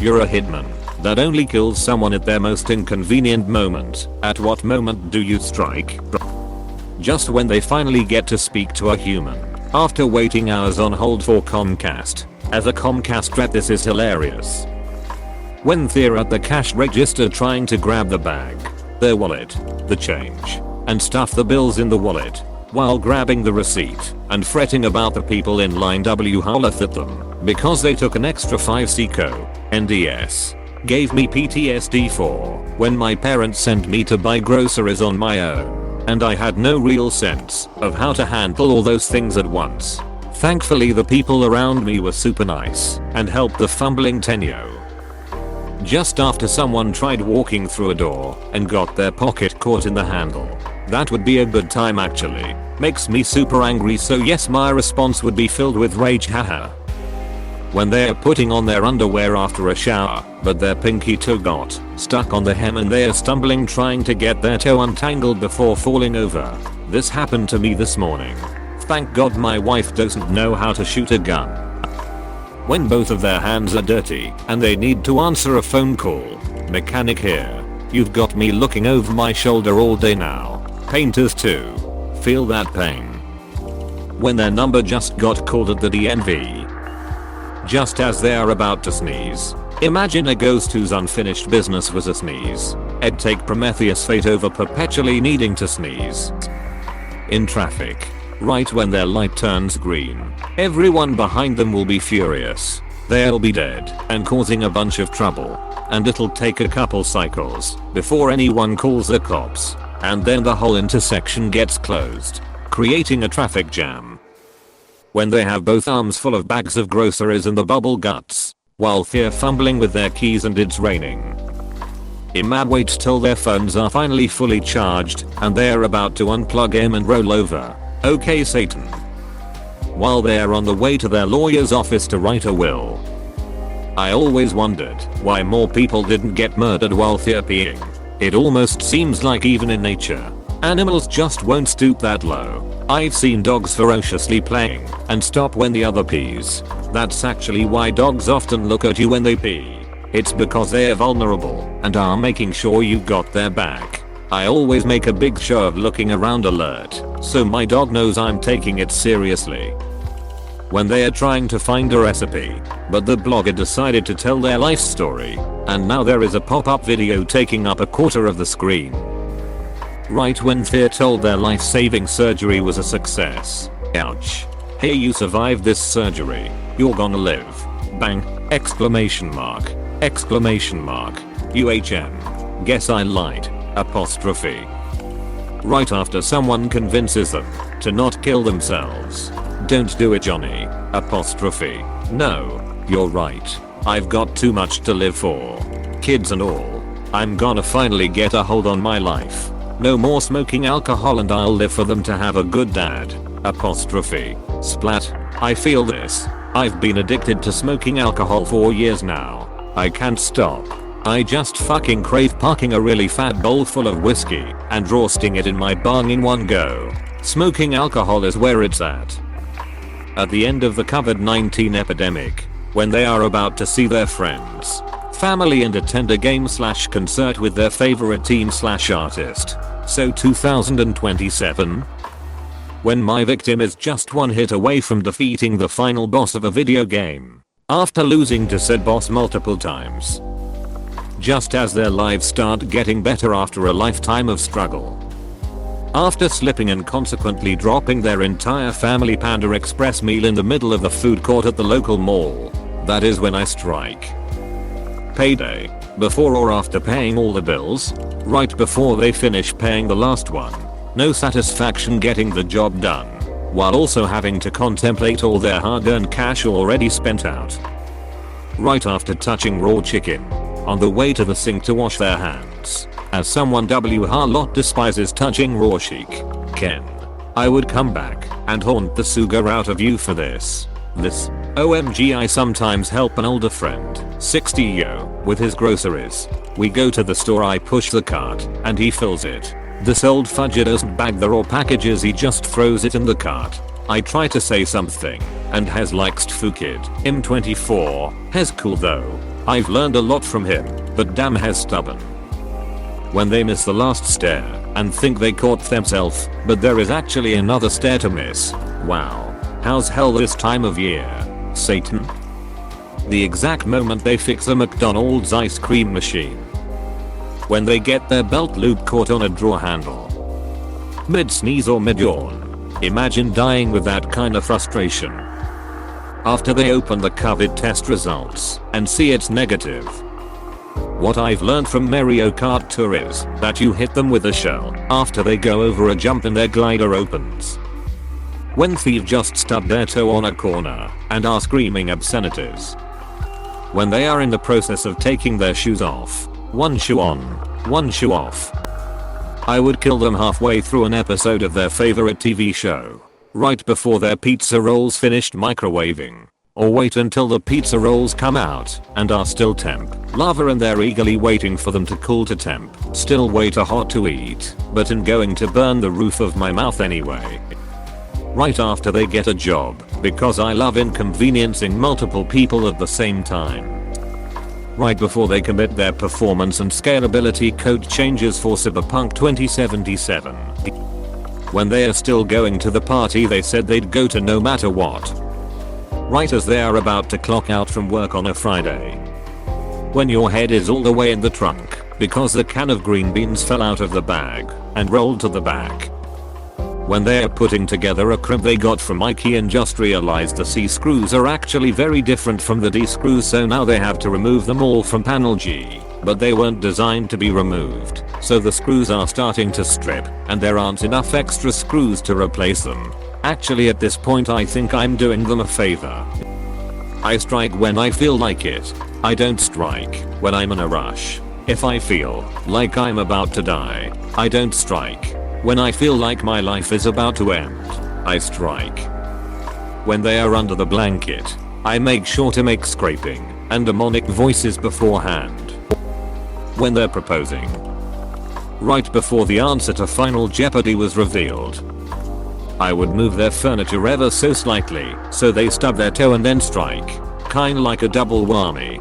You're a hitman that only kills someone at their most inconvenient moment. At what moment do you strike? Just when they finally get to speak to a human. After waiting hours on hold for Comcast. As a Comcast rep, this is hilarious. When they're at the cash register trying to grab the bag, their wallet, the change, and stuff the bills in the wallet, while grabbing the receipt and fretting about the people in line holleth at them because they took an extra 5 co NDS. Gave me PTSD for when my parents sent me to buy groceries on my own, and I had no real sense of how to handle all those things at once. Thankfully the people around me were super nice and helped the fumbling tenyo. Just after someone tried walking through a door and got their pocket caught in the handle. That would be a good time actually. Makes me super angry, so yes, my response would be filled with rage, haha. When they're putting on their underwear after a shower, but their pinky toe got stuck on the hem and they're stumbling trying to get their toe untangled before falling over. This happened to me this morning. Thank God my wife doesn't know how to shoot a gun. When both of their hands are dirty and they need to answer a phone call. Mechanic here. You've got me looking over my shoulder all day now. Painters too. Feel that pain. When their number just got called at the DMV. Just as they are about to sneeze. Imagine a ghost whose unfinished business was a sneeze. I'd take Prometheus' fate over perpetually needing to sneeze. In traffic. Right when their light turns green. Everyone behind them will be furious. They'll be dead and causing a bunch of trouble. And it'll take a couple cycles before anyone calls the cops. And then the whole intersection gets closed, creating a traffic jam. When they have both arms full of bags of groceries and the bubble guts, while they're fumbling with their keys and it's raining. Wait till their phones are finally fully charged and they're about to unplug them and roll over. Okay, Satan. While they're on the way to their lawyer's office to write a will. I always wondered why more people didn't get murdered while they're peeing. It almost seems like even in nature, animals just won't stoop that low. I've seen dogs ferociously playing and stop when the other pees. That's actually why dogs often look at you when they pee. It's because they're vulnerable and are making sure you got their back. I always make a big show of looking around alert, so my dog knows I'm taking it seriously. When they are trying to find a recipe, but the blogger decided to tell their life story, and now there is a pop-up video taking up a quarter of the screen. Right when they're told their life-saving surgery was a success. Ouch. Hey, you survived this surgery. You're gonna live. Bang. Exclamation mark. Exclamation mark. UHM. Guess I lied. Apostrophe. Right after someone convinces them to not kill themselves. Don't do it, Johnny. Apostrophe. No, you're right. I've got too much to live for. Kids and all. I'm gonna finally get a hold on my life. No more smoking alcohol and I'll live for them to have a good dad. Apostrophe. Splat. I feel this. I've been addicted to smoking alcohol for years now. I can't stop. I just fucking crave packing a really fat bowl full of whiskey and roasting it in my bong in one go. Smoking alcohol is where it's at. At the end of the COVID-19 epidemic, when they are about to see their friends, family and attend a game/concert with their favorite team/artist. So 2027? When my victim is just one hit away from defeating the final boss of a video game, after losing to said boss multiple times. Just as their lives start getting better after a lifetime of struggle. After slipping and consequently dropping their entire family Panda Express meal in the middle of the food court at the local mall, that is when I strike. Payday. Before or after paying all the bills? Right before they finish paying the last one. No satisfaction getting the job done, while also having to contemplate all their hard-earned cash already spent out. Right after touching raw chicken, on the way to the sink to wash their hands, as someone lot despises touching raw chicken. I would come back and haunt the sugar out of you for this. OMG, I sometimes help an older friend, 60 with his groceries. We go to the store, I push the cart, and he fills it. This old fudger doesn't bag the raw packages, he just throws it in the cart. I try to say something, and has liked Fukid. M24, has cool though. I've learned a lot from him, but damn he's stubborn. When they miss the last stair and think they caught themselves, but there is actually another stair to miss. Wow. How's hell this time of year? Satan? The exact moment they fix a McDonald's ice cream machine. When they get their belt loop caught on a drawer handle. Mid sneeze or mid yawn. Imagine dying with that kind of frustration. After they open the COVID test results and see it's negative. What I've learned from Mario Kart Tour is that you hit them with a shell after they go over a jump and their glider opens. When thieves just stub their toe on a corner and are screaming obscenities. When they are in the process of taking their shoes off. One shoe on, one shoe off. I would kill them halfway through an episode of their favorite TV show. Right before their pizza rolls finished microwaving. Or wait until the pizza rolls come out and are still temp lava and they're eagerly waiting for them to cool to temp. Still way too hot to eat, but I'm going to burn the roof of my mouth anyway. Right after they get a job, because I love inconveniencing multiple people at the same time. Right before they commit their performance and scalability code changes for Cyberpunk 2077. When they are still going to the party they said they'd go to no matter what. Right as they are about to clock out from work on a Friday. When your head is all the way in the trunk because the can of green beans fell out of the bag and rolled to the back. When they are putting together a crib they got from IKEA and just realized the C screws are actually very different from the D screws, so now they have to remove them all from panel G. But they weren't designed to be removed, so the screws are starting to strip and there aren't enough extra screws to replace them. Actually at this point I think I'm doing them a favor. I strike when I feel like it. I don't strike when I'm in a rush. If I feel like I'm about to die, I don't strike. When I feel like my life is about to end, I strike. When they are under the blanket, I make sure to make scraping and demonic voices beforehand. When they're proposing. Right before the answer to Final Jeopardy was revealed. I would move their furniture ever so slightly so they stub their toe and then strike. Kinda like a double whammy.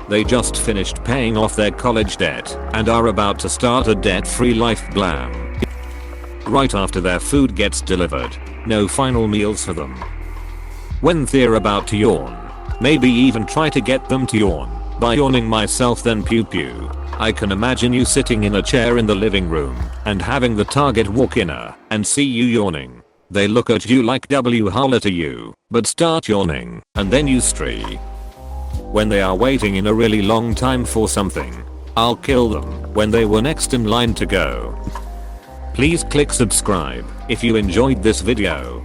They just finished paying off their college debt and are about to start a debt-free life. Blam. Right after their food gets delivered. No final meals for them. When they're about to yawn. Maybe even try to get them to yawn by yawning myself then pew pew. I can imagine you sitting in a chair in the living room and having the target walk in and see you yawning. They look at you like W holler to you, but start yawning and then you stree. When they are waiting in a really long time for something, I'll kill them when they were next in line to go. Please click subscribe if you enjoyed this video.